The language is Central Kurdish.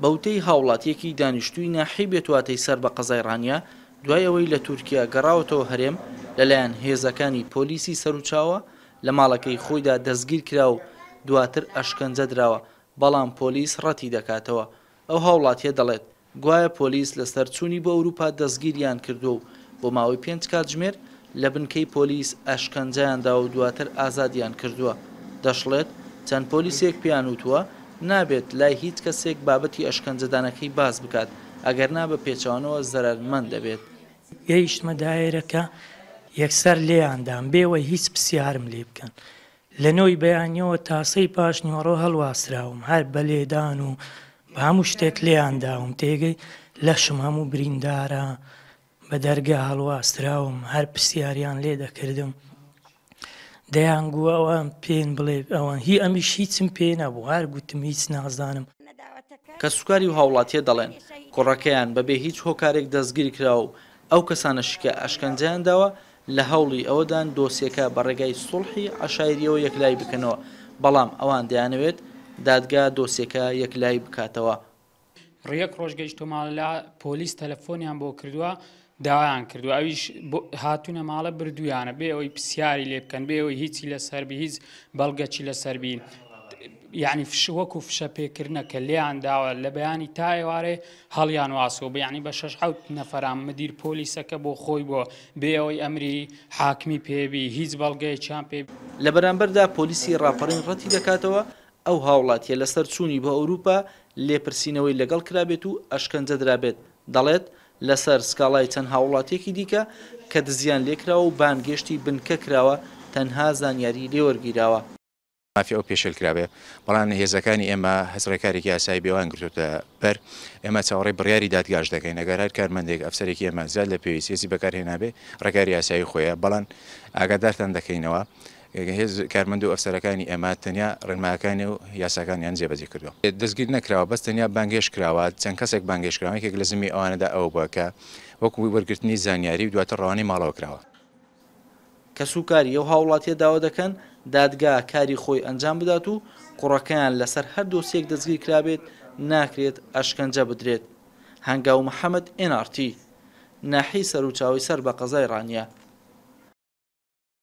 بەوتەی هاوڵاتیەکی دانیشتووی ناحی بێتواتەی سەر بە قەزای ڕانیا دوای ئەوەی لە تورکیا گەڕاوەتەوە هەرێم لەلایەن هێزەکانی پۆلیسی سەرچاوە لە ماڵەکەی خۆیدا دەستگیر کرا و دواتر ئەشکەنجە درراوە، بەڵام پۆلیس ڕەتی دەکاتەوە. ئەو هاوڵاتیە دەڵێت گوایە پۆلیس لە سەرچوونی بۆ ئەوروپا دەستگیریان کردو و بۆ ماوەی 5 کاتژمێر لە بنکەی پۆلیس ئەشکەنجەیاندا و دواتر ئازادیان کردووە. دەشڵێت چەند پۆلیسێک پێیان وتووە نابێت لای هیچ کەسێک بابەتی ئەشکەنجەدانەکەی باس بکات ئەگەرنا بە پێچەوانەوە زەرمەند دەبێت. گەیشتمە دایرەکە یەکسەر لێیاندام بێوە هیچ پرسیارم لێ بکەن. لە نۆی بەیانیەوە تاسەی پاشنیوەڕۆ هەڵواسراوم هەر بە لێدان و بە هەموو شتێک لێیانداوم تێگەی لەشم هەموو بریندارە بە دەرگا هەڵواسراوم هەر پرسیاریان لێ دەکردم. دەیانگووە ئەوان پێن بڵێ ئەوان هی ئەمیش هیچم پێ نەبوو هەر گوتم هیچ نازانم. کە سوکاری و هاوڵاتیە دەڵێن کوڕەکەیان بەبێ هیچ هۆکارێک دەستگیر کراوە و ئەو کەسانەشکە ئەشکەنجیان داوە لە هەوڵی ئەوەدان دۆسیەکە بە ڕێگای سوڵحی عەشایریەوە یەکلای بکەنەوە، بەڵام ئەوان دەیانەوێت دادگا دۆسیەکە یەکلای بکاتەوە. ڕێک ڕۆژ گەیشتۆماڵە لە پۆلیس تەلەفۆنیان بۆ کردووە داوایان کردو ئەویش هاتوونە ماڵە بردویانە بێ ئەوەی پرسیاری لێ بکەن بێ ئەوەی هیچی لەسەربی هیچ بەڵگەچی لەسەربین یعنی وەکو فشە پێکردنەکە لیان داوە لە بەیانی تا ئێوارێ هەڵیان واسەوە بەیانی بە 6 نەفەران مدیر پۆلیسەکە بۆ خۆی بۆ بێ ئەوەی ئەمری حاکمی پێبی هیچ بەڵگەیەکیان پێ. لە بەرامبەردا پۆلیسی ڕاپەڕین ڕەتی دەکاتەوە ئەو هاوڵاتیە لەسەر چوونی بە ئەوروپا لێپرسینەوەی لەگەڵ کرابێت و ئەشکەنجە درابێت. دەڵێت لەسەر سکاڵای چەند هاوڵاتیەکی دیکە کە دزیان لێکراوە و بانگێشتی بنکە کراوە تەنها زانیاری لێوەرگیراوە. مافی ئەو پێشل کرابێ بەڵام هێزەکانی ئێمە هەزڕێکارێکی یاسایی بێوان گرتوتە بەر ئێمە چاوەڕێی بڕیاری دادگاش دەکەین ئەگەر هەر کارمەندێک ئەفسەرێکی ئێمە زیاد لە پێویستی بەکارهێنابێ ڕێکاری یاسایی خۆیە، بەڵام ئاگادارتان دەکەینەوە هێز کارمەند و ئەفسەرەکانی ئێمە تەنیا ڕێنماکانی و یاساکانیان جێبەجێ کردووە. دەستگیر نەکراوە بەس تەنیا بانگێش کراوە چەند کەسێک بانگێشکراوەیەکێک لە زمی ئەوانەدا ئەو بووە کە وەکو وەرگرتنی زانیاری و دواتر ڕەوانەی ماڵەوە کراوە. کە سوکاری ئەو هاوڵاتیە داوا دەکەن دادگا کاری خۆی ئەنجام بدات و کوڕەکەیان لەسەر هەر دۆسیێک دەستگیر کرابێت ناکرێت ئەشکەنجە بدرێت. هەنگاو محەممەد NRT ناحی سەرچاوی سەر بە قەزای ڕانیا.